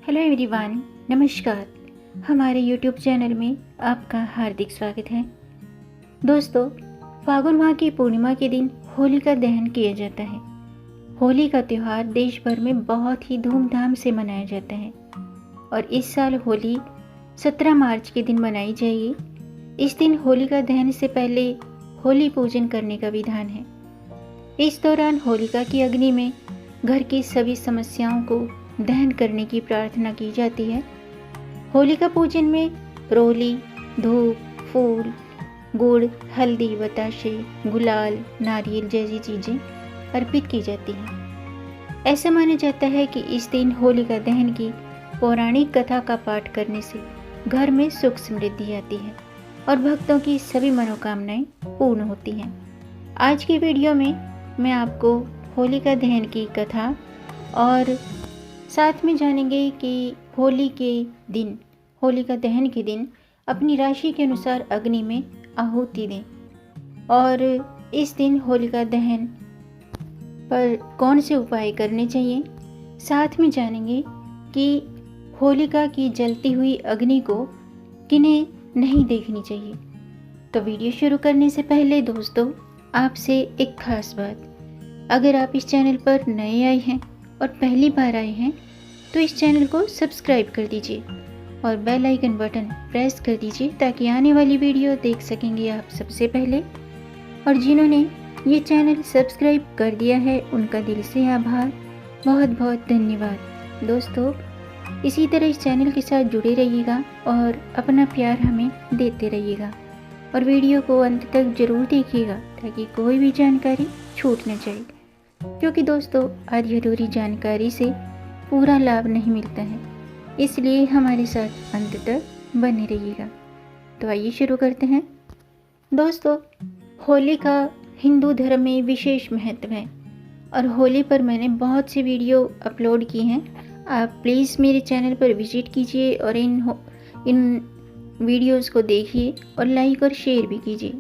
Hello everyone, नमस्कार। हमारे YouTube channel में आपका हार्दिक स्वागत है। दोस्तों, फागुन माह की पूर्णिमा के दिन होली का दहन किया जाता है। होली का त्यौहार देश भर में बहुत ही धूमधाम से मनाया जाता है और इस साल होली 17 मार्च के दिन मनाई जाएगी। इस दिन होलिका दहन से पहले होली पूजन करने का विधान है। इस दौरान होलिका की अग्नि में घर की सभी समस्याओं को दहन करने की प्रार्थना की जाती है। होलिका पूजन में रोली, धूप, फूल, गुड़, हल्दी, बताशे, गुलाल, नारियल जैसी चीज़ें अर्पित की जाती हैं। ऐसा माना जाता है कि इस दिन होलिका दहन की पौराणिक कथा का पाठ करने से घर में सुख समृद्धि आती है और भक्तों की सभी मनोकामनाएं पूर्ण होती हैं। आज की वीडियो में मैं आपको होलिका दहन की कथा और साथ में जानेंगे कि होली के दिन, होलिका दहन के दिन अपनी राशि के अनुसार अग्नि में आहुति दें और इस दिन होलिका दहन पर कौन से उपाय करने चाहिए। साथ में जानेंगे कि होलिका की जलती हुई अग्नि को किन्हें नहीं देखनी चाहिए। तो वीडियो शुरू करने से पहले दोस्तों, आपसे एक खास बात, अगर आप इस चैनल पर नए आए हैं और पहली बार आए हैं तो इस चैनल को सब्सक्राइब कर दीजिए और बेल आइकन बटन प्रेस कर दीजिए ताकि आने वाली वीडियो देख सकेंगे आप सबसे पहले। और जिन्होंने ये चैनल सब्सक्राइब कर दिया है उनका दिल से आभार, बहुत बहुत धन्यवाद। दोस्तों, इसी तरह इस चैनल के साथ जुड़े रहिएगा और अपना प्यार हमें देते रहिएगा और वीडियो को अंत तक जरूर देखिएगा ताकि कोई भी जानकारी छूट न जाए, क्योंकि दोस्तों आधी अधूरी जानकारी से पूरा लाभ नहीं मिलता है, इसलिए हमारे साथ अंत तक बने रहिएगा। तो आइए शुरू करते हैं। दोस्तों, होली का हिंदू धर्म में विशेष महत्व है और होली पर मैंने बहुत सी वीडियो अपलोड की हैं। आप प्लीज़ मेरे चैनल पर विजिट कीजिए और इन वीडियोस को देखिए और लाइक और शेयर भी कीजिए।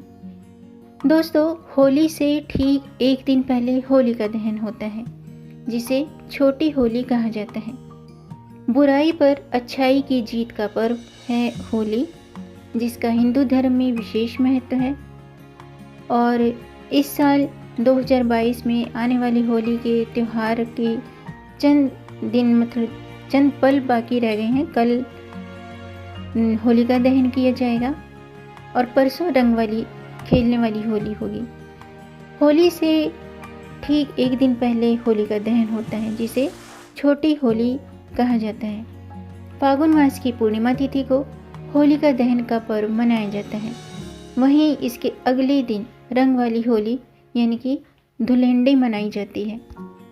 दोस्तों, होली से ठीक एक दिन पहले होलिका दहन होता है, जिसे छोटी होली कहा जाता है। बुराई पर अच्छाई की जीत का पर्व है होली, जिसका हिंदू धर्म में विशेष महत्व है। और इस साल 2022 में आने वाली होली के त्यौहार के चंद दिन, मतलब चंद पल बाकी रह गए हैं। कल होलिका दहन किया जाएगा और परसों रंग वाली खेलने वाली होली होगी। होली से ठीक एक दिन पहले होलिका दहन होता है, जिसे छोटी होली कहा जाता है। फागुन मास की पूर्णिमा तिथि को होलिका दहन का पर्व मनाया जाता है। वहीं इसके अगले दिन रंग वाली होली यानी कि धुलेंडी मनाई जाती है।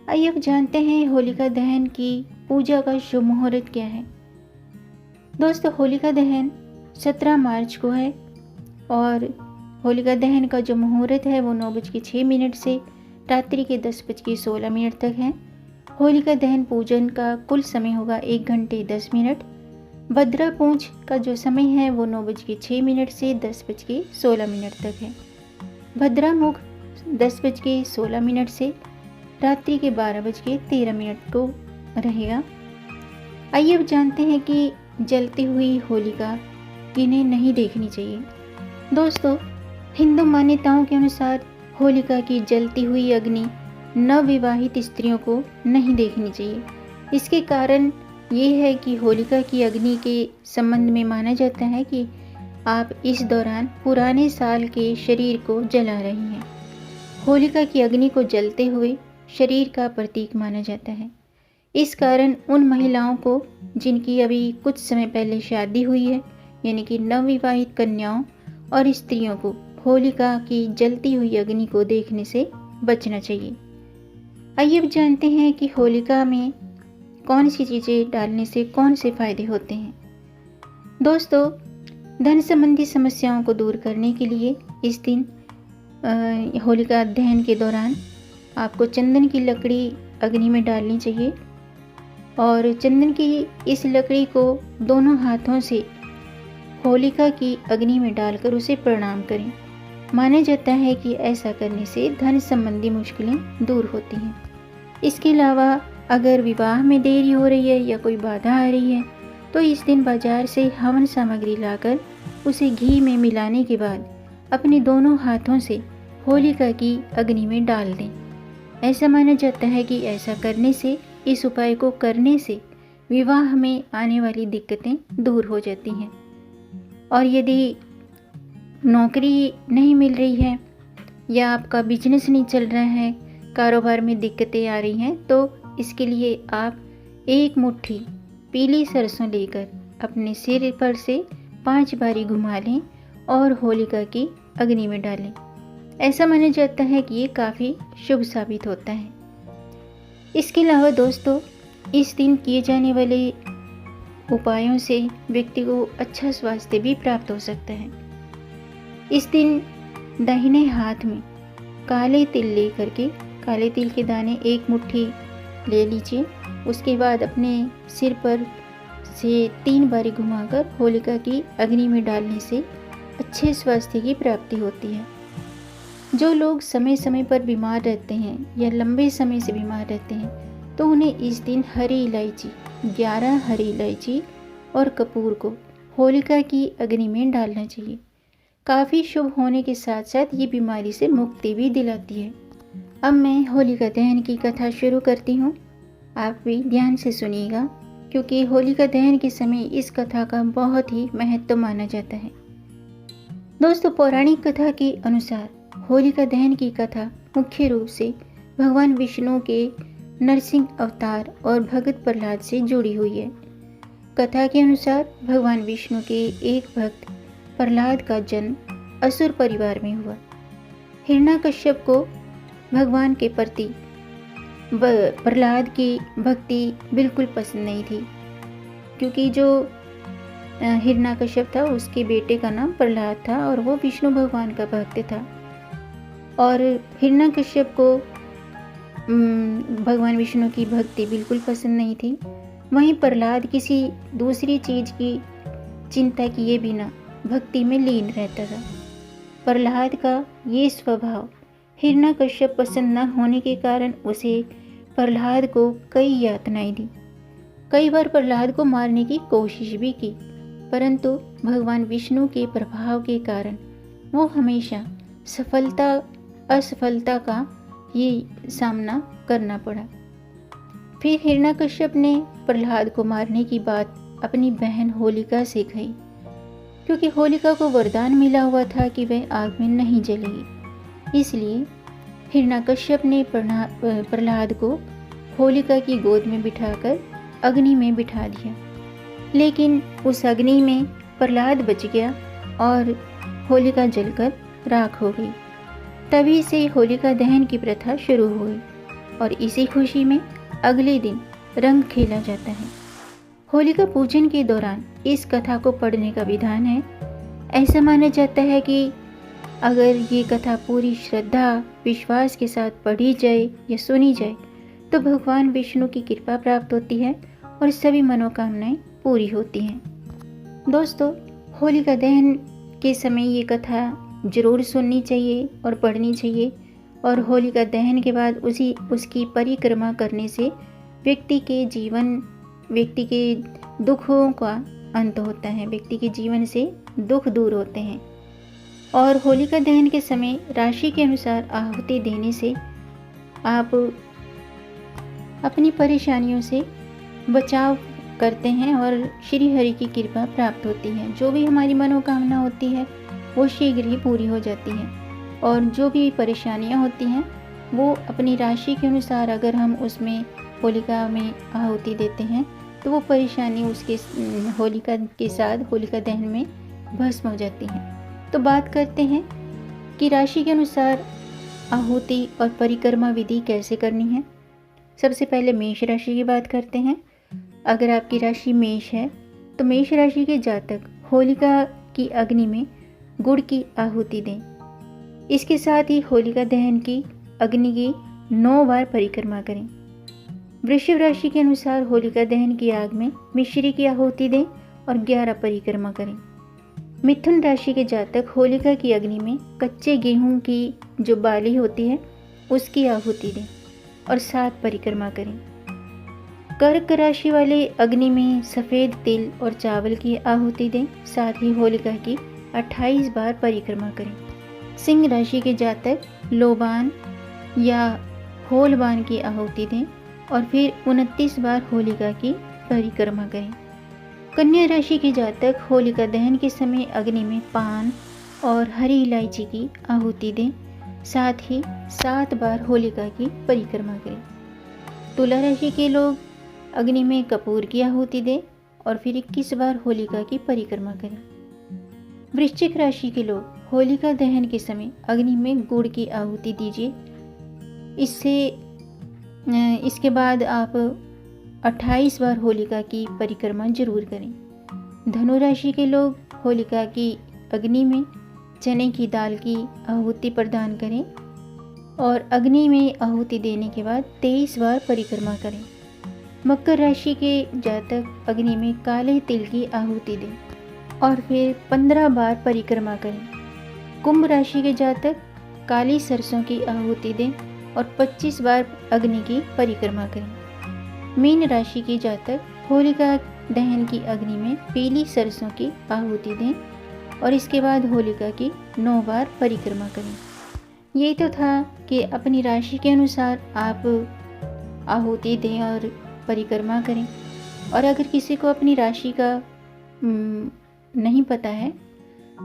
आइए अब जानते हैं होलिका दहन की पूजा का शुभ मुहूर्त क्या है। दोस्तों, होलिका दहन 17 मार्च को है और होलिका दहन का जो मुहूर्त है वो 9:06 से रात्रि के 10:16 तक है। होलिका दहन पूजन का कुल समय होगा 1 घंटे 10 मिनट। भद्रा पूंछ का जो समय है वो 9:06 से 10:16 तक है। भद्रा मुख 10:16 से रात्रि के 12:13 को रहेगा। आइए अब जानते हैं कि जलती हुई होलिका किन्हें नहीं देखनी चाहिए। दोस्तों, हिंदू मान्यताओं के अनुसार होलिका की जलती हुई अग्नि नवविवाहित स्त्रियों को नहीं देखनी चाहिए। इसके कारण ये है कि होलिका की अग्नि के संबंध में माना जाता है कि आप इस दौरान पुराने साल के शरीर को जला रही हैं। होलिका की अग्नि को जलते हुए शरीर का प्रतीक माना जाता है। इस कारण उन महिलाओं को जिनकी अभी कुछ समय पहले शादी हुई है, यानी कि नवविवाहित कन्याओं और स्त्रियों को होलिका की जलती हुई अग्नि को देखने से बचना चाहिए। आइए अब जानते हैं कि होलिका में कौन सी चीज़ें डालने से कौन से फायदे होते हैं। दोस्तों, धन संबंधी समस्याओं को दूर करने के लिए इस दिन होलिका दहन के दौरान आपको चंदन की लकड़ी अग्नि में डालनी चाहिए और चंदन की इस लकड़ी को दोनों हाथों से होलिका की अग्नि में डालकर उसे प्रणाम करें। माना जाता है कि ऐसा करने से धन संबंधी मुश्किलें दूर होती हैं। इसके अलावा अगर विवाह में देरी हो रही है या कोई बाधा आ रही है तो इस दिन बाजार से हवन सामग्री लाकर उसे घी में मिलाने के बाद अपने दोनों हाथों से होलिका की अग्नि में डाल दें। ऐसा माना जाता है कि ऐसा करने से, इस उपाय को करने से विवाह में आने वाली दिक्कतें दूर हो जाती हैं। और यदि नौकरी नहीं मिल रही है या आपका बिजनेस नहीं चल रहा है, कारोबार में दिक्कतें आ रही हैं, तो इसके लिए आप एक मुट्ठी पीली सरसों लेकर अपने सिर पर से 5 बारी घुमा लें और होलिका की अग्नि में डालें। ऐसा माना जाता है कि ये काफ़ी शुभ साबित होता है। इसके अलावा दोस्तों, इस दिन किए जाने वाले उपायों से व्यक्ति को अच्छा स्वास्थ्य भी प्राप्त हो सकता है। इस दिन दाहिने हाथ में काले तिल लेकर के, काले तिल के दाने 1 मुट्ठी ले लीजिए। उसके बाद अपने सिर पर से 3 बारी घुमाकर होलिका की अग्नि में डालने से अच्छे स्वास्थ्य की प्राप्ति होती है। जो लोग समय समय पर बीमार रहते हैं या लंबे समय से बीमार रहते हैं तो उन्हें इस दिन हरी इलायची, 11 हरी इलायची और कपूर को होलिका की अग्नि में डालना चाहिए। काफ़ी शुभ होने के साथ साथ ये बीमारी से मुक्ति भी दिलाती है। अब मैं होलिका दहन की कथा शुरू करती हूँ। आप भी ध्यान से सुनिएगा क्योंकि होलिका दहन के समय इस कथा का बहुत ही महत्व माना जाता है। दोस्तों, पौराणिक कथा के अनुसार होलिका दहन की कथा मुख्य रूप से भगवान विष्णु के नरसिंह अवतार और भगत प्रहलाद से जुड़ी हुई है। कथा के अनुसार भगवान विष्णु के एक भक्त प्रहलाद का जन्म असुर परिवार में हुआ। हिरण्यकश्यप को भगवान के प्रति प्रहलाद की भक्ति बिल्कुल पसंद नहीं थी, क्योंकि जो हिरण्यकश्यप था उसके बेटे का नाम प्रहलाद था और वो विष्णु भगवान का भक्त था। और हिरण्यकश्यप को भगवान विष्णु की भक्ति बिल्कुल पसंद नहीं थी। वहीं प्रहलाद किसी दूसरी चीज़ की चिंता किए बिना भक्ति में लीन रहता था। प्रहलाद का ये स्वभाव हिरण्यकश्यप पसंद न होने के कारण उसे प्रहलाद को कई यातनाएं दी। कई बार प्रहलाद को मारने की कोशिश भी की, परंतु भगवान विष्णु के प्रभाव के कारण वो हमेशा असफलता का ये सामना करना पड़ा। फिर हिरण्यकश्यप ने प्रहलाद को मारने की बात अपनी बहन होलिका से कही, क्योंकि होलिका को वरदान मिला हुआ था कि वह आग में नहीं जलेगी। इसलिए हिरण्यकश्यप ने प्रहलाद को होलिका की गोद में बिठाकर अग्नि में बिठा दिया, लेकिन उस अग्नि में प्रहलाद बच गया और होलिका जलकर राख हो गई। तभी से होलिका दहन की प्रथा शुरू हुई और इसी खुशी में अगले दिन रंग खेला जाता है। होलिका पूजन के दौरान इस कथा को पढ़ने का विधान है। ऐसा माना जाता है कि अगर ये कथा पूरी श्रद्धा विश्वास के साथ पढ़ी जाए या सुनी जाए तो भगवान विष्णु की कृपा प्राप्त होती है और सभी मनोकामनाएं पूरी होती हैं। दोस्तों, होलिका दहन के समय ये कथा जरूर सुननी चाहिए और पढ़नी चाहिए। और होलिका दहन के बाद उसकी परिक्रमा करने से व्यक्ति के दुखों का अंत होता है, व्यक्ति के जीवन से दुख दूर होते हैं। और होलिका दहन के समय राशि के अनुसार आहुति देने से आप अपनी परेशानियों से बचाव करते हैं और श्री हरि की कृपा प्राप्त होती है। जो भी हमारी मनोकामना होती है वो शीघ्र ही पूरी हो जाती है और जो भी परेशानियां होती हैं वो अपनी राशि के अनुसार अगर हम उसमें होलिका में आहुति देते हैं तो वो परेशानी उसके होलिका के साथ होलिका दहन में भस्म हो जाती हैं। तो बात करते हैं कि राशि के अनुसार आहुति और परिक्रमा विधि कैसे करनी है। सबसे पहले मेष राशि की बात करते हैं। अगर आपकी राशि मेष है तो मेष राशि के जातक होलिका की अग्नि में गुड़ की आहुति दें। इसके साथ ही होलिका दहन की अग्नि की 9 बार परिक्रमा करें। वृषभ राशि के अनुसार होलिका दहन की आग में मिश्री की आहुति दें और 11 परिक्रमा करें। मिथुन राशि के जातक होलिका की अग्नि में कच्चे गेहूं की जो बाली होती है उसकी आहुति दें और 7 परिक्रमा करें। कर्क राशि वाले अग्नि में सफ़ेद तिल और चावल की आहुति दें। साथ ही होलिका की 28 बार परिक्रमा करें। सिंह राशि के जातक लोबान या होलबान की आहुति दें और फिर 29 बार होलिका की परिक्रमा करें। कन्या राशि के जातक होलिका दहन के समय अग्नि में पान और हरी इलायची की आहुति दें। साथ ही 7 बार होलिका की परिक्रमा करें। तुला राशि के लोग अग्नि में कपूर की आहुति दें और फिर 21 बार होलिका की परिक्रमा करें। वृश्चिक राशि के लोग होलिका दहन के समय अग्नि में गुड़ की आहुति दीजिए। इसके बाद आप 28 बार होलिका की परिक्रमा जरूर करें। धनु राशि के लोग होलिका की अग्नि में चने की दाल की आहुति प्रदान करें और अग्नि में आहुति देने के बाद 23 बार परिक्रमा करें। मकर राशि के जातक अग्नि में काले तिल की आहुति दें और फिर 15 बार परिक्रमा करें। कुंभ राशि के जातक काली सरसों की आहुति दें और 25 बार अग्नि की परिक्रमा करें। मीन राशि के जातक होलिका दहन की अग्नि में पीली सरसों की आहुति दें और इसके बाद होलिका की 9 बार परिक्रमा करें। ये तो था कि अपनी राशि के अनुसार आप आहुति दें और परिक्रमा करें। और अगर किसी को अपनी राशि का नहीं पता है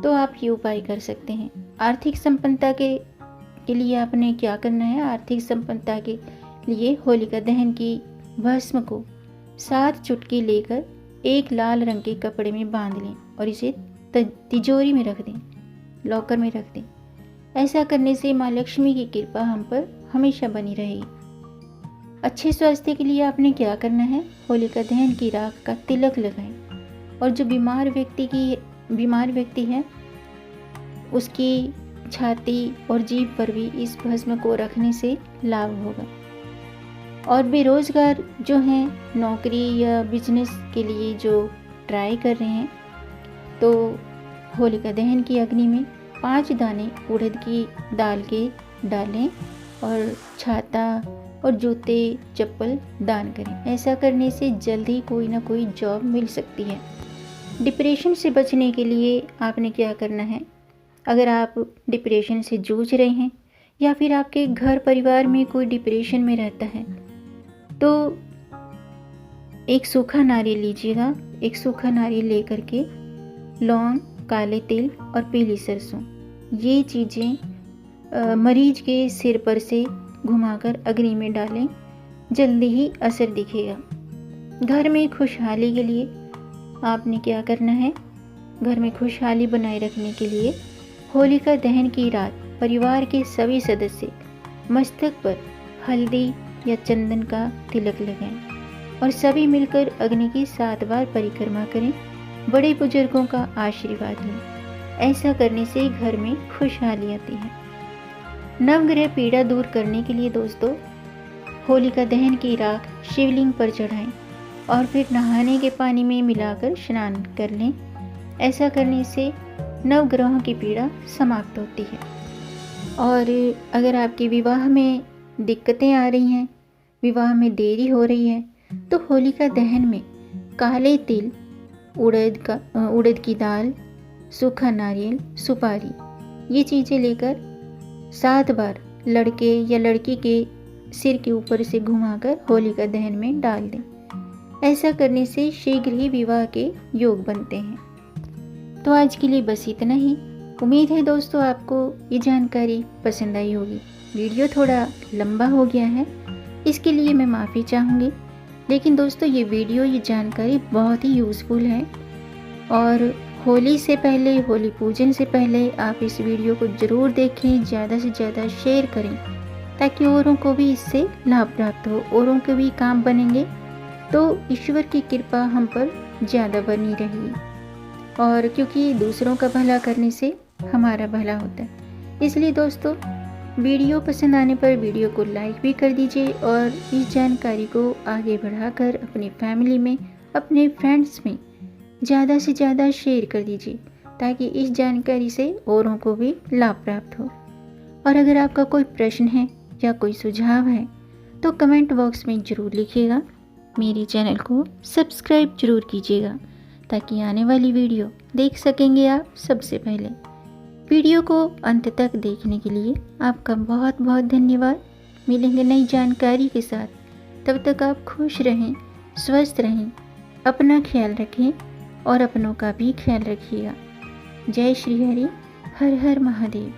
तो आप ये उपाय कर सकते हैं। आर्थिक संपन्नता के लिए आपने क्या करना है? आर्थिक संपन्नता के लिए होलिका दहन की भस्म को 7 चुटकी लेकर एक लाल रंग के कपड़े में बांध लें और इसे तिजोरी में रख दें, लॉकर में रख दें। ऐसा करने से माँ लक्ष्मी की कृपा हम पर हमेशा बनी रहेगी। अच्छे स्वास्थ्य के लिए आपने क्या करना है? होलिका दहन की राख का तिलक लगाएं और जो बीमार व्यक्ति है उसकी छाती और जीभ पर भी इस भस्म को रखने से लाभ होगा। और बेरोजगार जो हैं, नौकरी या बिजनेस के लिए जो ट्राई कर रहे हैं, तो होलिका दहन की अग्नि में 5 दाने उड़द की दाल के डालें और छाता और जूते चप्पल दान करें। ऐसा करने से जल्द ही कोई ना कोई जॉब मिल सकती है। डिप्रेशन से बचने के लिए आपने क्या करना है? अगर आप डिप्रेशन से जूझ रहे हैं या फिर आपके घर परिवार में कोई डिप्रेशन में रहता है तो एक सूखा नारियल लीजिएगा। एक सूखा नारियल लेकर के लौंग, काले तिल और पीली सरसों, ये चीज़ें मरीज के सिर पर से घुमाकर अग्नि में डालें। जल्दी ही असर दिखेगा। घर में खुशहाली के लिए आपने क्या करना है? घर में खुशहाली बनाए रखने के लिए होलिका दहन की रात परिवार के सभी सदस्य मस्तक पर हल्दी या चंदन का तिलक लगाएं और सभी मिलकर अग्नि की 7 बार परिक्रमा करें। बड़े बुजुर्गों का आशीर्वाद लें। ऐसा करने से घर में खुशहाली आती है। नवग्रह पीड़ा दूर करने के लिए दोस्तों होलिका दहन की राख शिवलिंग पर चढ़ाएं और फिर नहाने के पानी में मिलाकर स्नान कर लें। ऐसा करने से नवग्रहों की पीड़ा समाप्त होती है। और अगर आपके विवाह में दिक्कतें आ रही हैं, विवाह में देरी हो रही है, तो होलिका दहन में काले तिल, उड़द की दाल, सूखा नारियल, सुपारी, ये चीज़ें लेकर 7 बार लड़के या लड़की के सिर के ऊपर से घुमाकर होलिका दहन में डाल दें। ऐसा करने से शीघ्र ही विवाह के योग बनते हैं। तो आज के लिए बस इतना ही। उम्मीद है दोस्तों आपको ये जानकारी पसंद आई होगी। वीडियो थोड़ा लंबा हो गया है, इसके लिए मैं माफ़ी चाहूँगी। लेकिन दोस्तों ये जानकारी बहुत ही यूज़फुल है और होली से पहले, होली पूजन से पहले आप इस वीडियो को ज़रूर देखें, ज़्यादा से ज़्यादा शेयर करें ताकि औरों को भी इससे लाभ प्राप्त हो, औरों के भी काम बनेंगे तो ईश्वर की कृपा हम पर ज़्यादा बनी रहेगी। और क्योंकि दूसरों का भला करने से हमारा भला होता है, इसलिए दोस्तों वीडियो पसंद आने पर वीडियो को लाइक भी कर दीजिए और इस जानकारी को आगे बढ़ाकर अपनी फैमिली में, अपने फ्रेंड्स में ज़्यादा से ज़्यादा शेयर कर दीजिए ताकि इस जानकारी से औरों को भी लाभ प्राप्त हो। और अगर आपका कोई प्रश्न है या कोई सुझाव है तो कमेंट बॉक्स में ज़रूर लिखिएगा, मेरे चैनल को सब्सक्राइब जरूर कीजिएगा ताकि आने वाली वीडियो देख सकेंगे आप सबसे पहले। वीडियो को अंत तक देखने के लिए आपका बहुत बहुत धन्यवाद। मिलेंगे नई जानकारी के साथ, तब तक आप खुश रहें, स्वस्थ रहें, अपना ख्याल रखें और अपनों का भी ख्याल रखिएगा। जय श्री हरि, हर हर महादेव।